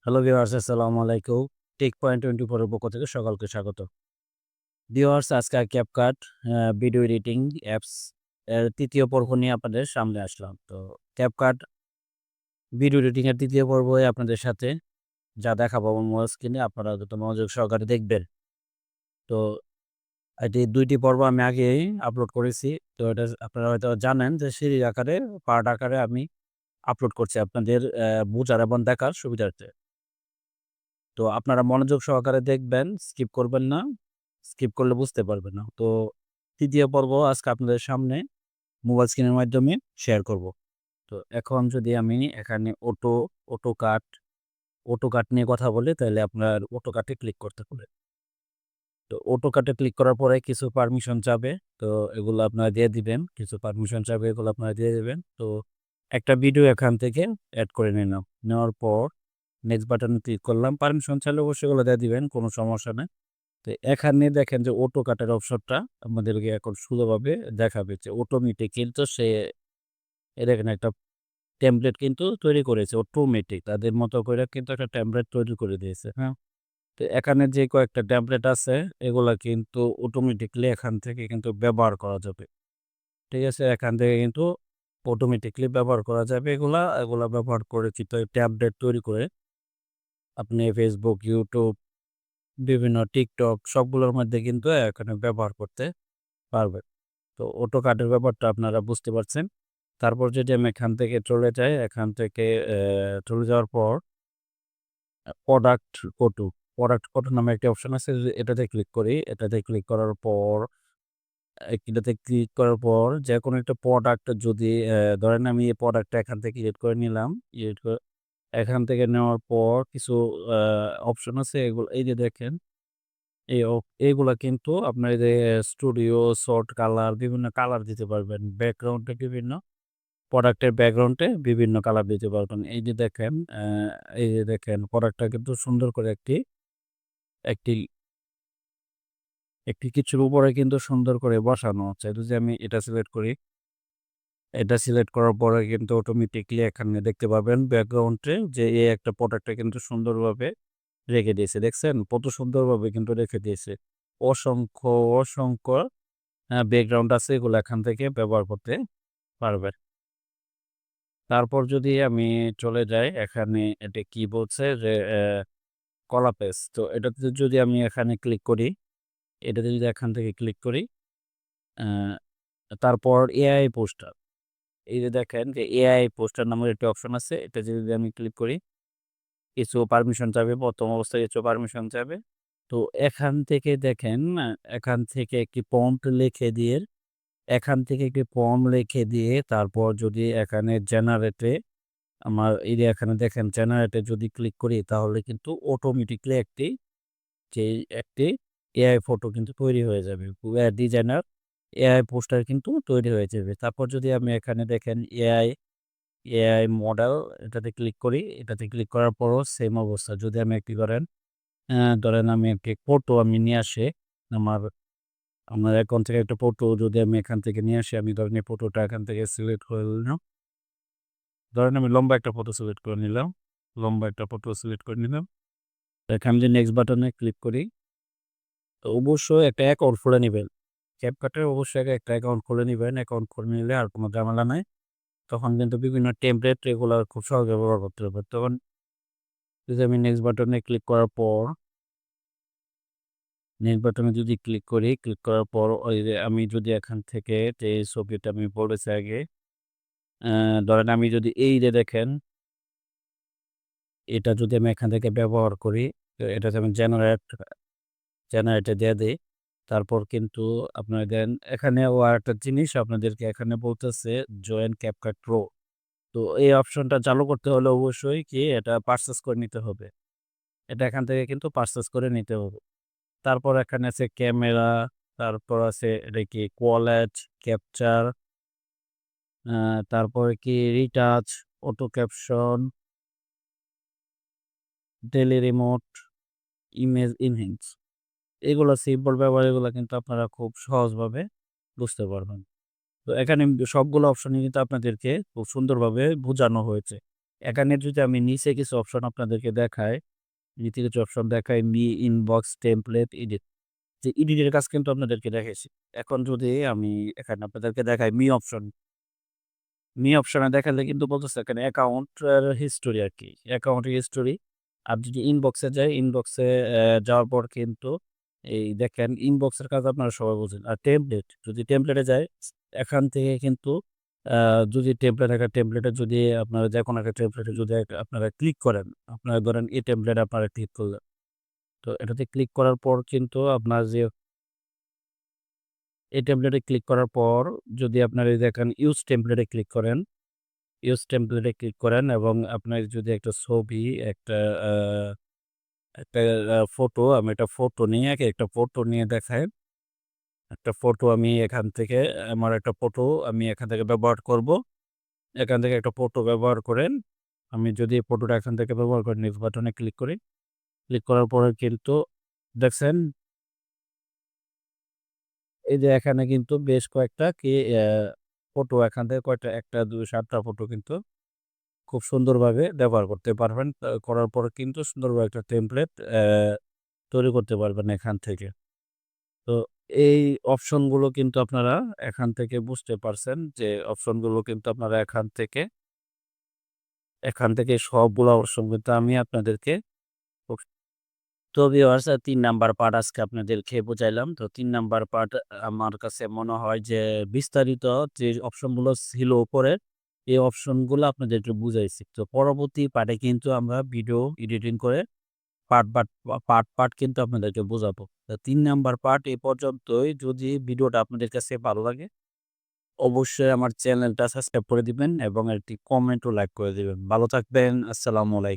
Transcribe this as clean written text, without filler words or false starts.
Hello viewers, আসসালামু আলাইকুম। Take point 24 এর পক্ষ থেকে সকলকে স্বাগত। ভিউয়ার্স, আজকে CapCut ভিডিও এডিটিং অ্যাপস এর ৩য় পর্ব নিয়ে আপনাদের সামনে আসলাম। তো CapCut ভিডিও এডিটিং এর ৩য় পর্বে আপনাদের সাথে যা দেখাবো আমার মোবাইল স্ক্রিনে আপনারা যত মনোযোগ সহকারে দেখবেন। তো এটি ২ টি পর্ব আমি আগেই আপলোড করেছি। তো এটা আপনারা হয়তো জানেন যে সিরিজ আকারে, পার্ট আকারে আমি আপলোড করছি আপনাদের বোঝার এবং দেখার সুবিধার্থে। তো আপনারা মনোযোগ সহকারে দেখবেন, স্কিপ করবেন না। স্কিপ করলে বুঝতে পারবেন না। তো ৩য় পর্ব আজকে আপনাদের সামনে মোবাইল স্ক্রিনের মাধ্যমে শেয়ার করব। তো এখন যদি আমি এখানে অটোকাট নিয়ে কথা বলি তাহলে আপনার অটোকাটে ক্লিক করতে হবে। তো অটোকাটে ক্লিক করার পরে কিছু পারমিশন চাবে। তো এগুলো আপনারা দিয়ে দিবেন। কিছু পারমিশন চাবে, এগুলো আপনারা দিয়ে দিবেন। তো একটা ভিডিও এখান থেকে এড করে নিলাম। নেওয়ার পর নেক্সট বাটনে ক্লিক করলাম। পারমিশন চাইলে অবশ্যই এগুলো দিয়ে দিবেন, কোনো সমস্যা নাই। তো এখানে দেখেন যে অটো কাটের অপশনটা আমাদেরকে এখন সুন্দরভাবে দেখাবে যে অটোমেটিক কিন্তু সে দেখেন একটা টেমপ্লেট কিন্তু তৈরি করেছে অটোমেটিক। তাদের মতো করে কিন্তু একটা টেমপ্লেট তৈরি করে দিয়েছে, হ্যাঁ? তো এখানে যে কয়েকটা টেমপ্লেট আছে এগুলা কিন্তু অটোমেটিক্যালি এখান থেকে কিন্তু ব্যবহার করা যাবে। ঠিক আছে? এখান থেকে কিন্তু অটোমেটিক্যালি ব্যবহার করা যাবে এগুলা ব্যবহার করে কিন্তু টেমপ্লেট তৈরি করে আপনি Facebook, YouTube, বিভিন্ন TikTok সবগুলোর মধ্যে কিন্তু এখানে ব্যবহার করতে পারবেন। তো অটোকাটের ব্যাপারটা আপনারা বুঝতে পারছেন। তারপর যদি আমি এখান থেকে চলে যাই, এখান থেকে চলে যাওয়ার পর প্রোডাক্ট ফটো, প্রোডাক্ট ফটো নামে একটি অপশন আছে। যদি এটাতে ক্লিক করি, এটাতে ক্লিক করার পর এটাতে ক্লিক করার পর যেকোনো একটা প্রোডাক্ট যদি ধরেন আমি এই প্রোডাক্টটা এখান থেকে এডিট করে নিলাম। এডিট করে এখান থেকে নেওয়ার পর কিছু আ অপশন আছে এগুলো এই যে দেখেন এইগুলা কিন্তু আপনার এই যে স্টুডিও, সর্ট কালার, বিভিন্ন কালার দিতে পারবেন। ব্যাকগ্রাউন্ডে বিভিন্ন প্রোডাক্টের ব্যাকগ্রাউন্ডে বিভিন্ন কালার দিতে পারবেন। এই যে দেখেন প্রোডাক্টটা কিন্তু সুন্দর করে একটি একটি কিছুর উপরে কিন্তু সুন্দর করে বসানো আছে। যদি আমি এটা সিলেক্ট করি, এটা সিলেক্ট করার পরে কিন্তু অটোমেটিক্যালি এখানে দেখতে পাবেন ব্যাকগ্রাউন্ডে যে এই একটা প্রোডাক্টটা কিন্তু সুন্দরভাবে রেখে দিয়েছে। দেখছেন? কত সুন্দরভাবে কিন্তু রেখে দিয়েছে। অসংখ্য, অসংখ্য ব্যাকগ্রাউন্ড আছে এগুলো এখান থেকে ব্যবহার করতে পারবেন। তারপর যদি আমি চলে যাই এখানে এটা কি বলছে যে কলা পেস্ট। তো এটাতে যদি আমি এখানে ক্লিক করি, এটাতে যদি এখান থেকে ক্লিক করি, আ তারপর এআই পোস্টার। এই যে দেখেন যে এআই পোস্টার নামের একটি অপশন আছে। এটা যদি আমি ক্লিক করি, কিছু পারমিশন চাবে। প্রথম অবস্থায় কিছু পারমিশন চাবে। তো এখান থেকে দেখেন এখান থেকে একটি প্রম্পট লিখে দিয়ে তারপর যদি এখানে জেনারেটে আমার এই যে এখানে দেখেন জেনারেটে যদি ক্লিক করি তাহলে কিন্তু অটোমেটিক্যালি একটি এআই ফটো কিন্তু তৈরি হয়ে যাবে। ডিজাইনার এআই পোস্টার কিন্তু তৈরি হয়ে যাবে। তারপর যদি আমি এখানে দেখেন এআই মডেল এটাতে ক্লিক করি। এটাতে ক্লিক করার পরও সেম অবস্থা। যদি আমি একটি ধরেন আমি একটি ফটো আমি নিয়ে আসি আমার আমার অ্যাকাউন্ট থেকে একটা ফটো যদি আমি এখান থেকে নিয়ে আসি, আমি ধরেন এই ফটোটা এখান থেকে সিলেক্ট করে নিলাম। ধরেন আমি লম্বা একটা ফটো সিলেক্ট করে নিলাম। লম্বা একটা ফটো সিলেক্ট করে নিলাম। এখানে যে নেক্সট বাটনে ক্লিক করি, তো অবশ্যই একটা অ্যাকাউন্ট খুলে নিবেন। CapCut এ অবশ্যই আগে একটা অ্যাকাউন্ট খুলে নিবেন। অ্যাকাউন্ট খুলে নিলে আর কোনো ঝামেলা নাই। তখন কিন্তু বিভিন্ন টেমপ্লেট এগুলা খুব সহজে ব্যবহার করতে পারবেন। তখন যদি আমি নেক্সট বাটনে ক্লিক করার পর নেক্সট বাটনে যদি ক্লিক করি, ক্লিক করার পর ওই যে আমি যদি এখান থেকে যে ছবিটা আমি বলেছি আগে, আ ধরেন আমি যদি এই যে দেখেন, এটা যদি আমি এখান থেকে ব্যবহার করি, তো এটাতে আমি জেনারেটর দিয়ে দেই। তারপর কিন্তু আপনারা দেন এখানেও আরেকটা জিনিস আপনাদেরকে এখানে বলতেছে জয়েন CapCut Pro। তো এই অপশনটা চালু করতে হলে অবশ্যই কি এটা পারচেজ করে নিতে হবে। এটা এখান থেকে কিন্তু পারচেজ করে নিতে হবে। তারপর এখানে আছে ক্যামেরা, তারপর আছে এটা কি কোয়ালেট, ক্যাপচার, আ তারপরে কি retouch, auto caption, tele remote, image enhance. এগুলা সিম্পল ব্যবহার এগুলা কিন্তু আপনারা খুব সহজভাবে বুঝতে পারবেন। তো এখানে সবগুলো অপশনই কিন্তু আপনাদেরকে খুব সুন্দরভাবে বুঝানো হয়েছে। এখানে যদি আমি নিচে কিছু অপশন আপনাদেরকে দেখাই, নিচে কিছু অপশন দেখাই ইনবক্স, টেমপ্লেট, এডিট। যে এডিটের কাজ কিন্তু আপনাদেরকে দেখাইছি। এখন যদি আমি এখানে আপনাদেরকে দেখাই মি অপশনে দেখালে কিন্তু বলতেছে এখানে অ্যাকাউন্ট হিস্টোরি আরকি। অ্যাকাউন্টের হিস্টোরি। আর যদি ইনবক্সে যাই, ইনবক্সে যাওয়ার পর কিন্তু এই দেখেন ইনবক্সের কাজ আপনারা সবাই বোঝেন। আর টেমপ্লেট, যদি টেমপ্লেটে যাই, এখান থেকে কিন্তু আ যদি টেমপ্লেট একটা টেমপ্লেটে যদি আপনারা যেকোনো একটা টেমপ্লেটে যদি আপনারা ক্লিক করেন, আপনারা ধরেন এই টেমপ্লেটে আপনারা ক্লিক করলেন। তো এটাতে ক্লিক করার পর কিন্তু আপনার যে এই টেমপ্লেটে ক্লিক করার পর যদি আপনারা এই দেখেন ইউজ টেমপ্লেটে ক্লিক করেন এবং আপনার যদি একটা ছবি, একটা আ একটা ফটো, আমি একটা ফটো নিয়ে একটা ফটো নিয়ে দেখাই। একটা ফটো আমি এখান থেকে আমার একটা ফটো আমি এখান থেকে ব্যবহার করব। এখান থেকে একটা ফটো ব্যবহার করেন। আমি যদি ফটোটা এখান থেকে ব্যবহার করে নেক্সট বাটনে ক্লিক করি। ক্লিক করার পরে কিন্তু দেখছেন এই যে এখানে কিন্তু বেশ কয়েকটা ফটো এখান থেকে কয়টা ১ টা ২ ৭ টা ফটো কিন্তু খুব সুন্দরভাবে ব্যবহার করতে পারবেন। করার পরে কিন্তু সুন্দরভাবে একটা টেমপ্লেট তৈরি করতে পারবেন এখান থেকে। তো এই অপশনগুলো কিন্তু আপনারা এখান থেকে বুঝতে পারছেন যে অপশনগুলো কিন্তু আপনারা এখান থেকে সবগুলো অপশন কিন্তু আমি আপনাদেরকে খুব তো ভিউয়ার্স ৩ নাম্বার পার্ট আজকে আপনাদেরকে বুঝাইলাম। তো ৩ নাম্বার পার্ট আমার কাছে মনে হয় যে বিস্তারিত যে অপশনগুলো ছিল উপরের, এই অপশনগুলো আপনাদেরকে বুঝাইছি। তো পরবর্তী পার্টে কিন্তু আমরা ভিডিও এডিটিং করে পার্ট কিন্তু আপনাদেরকে বোঝাবো। তো ৩ নাম্বার পার্ট এ পর্যন্তই। যদি ভিডিওটা আপনাদের কাছে ভালো লাগে, অবশ্যই আমার চ্যানেলটা সাবস্ক্রাইব করে দিবেন এবং একটি কমেন্ট ও লাইক করে দিবেন। ভালো থাকবেন। আসসালামু আলাইকুম।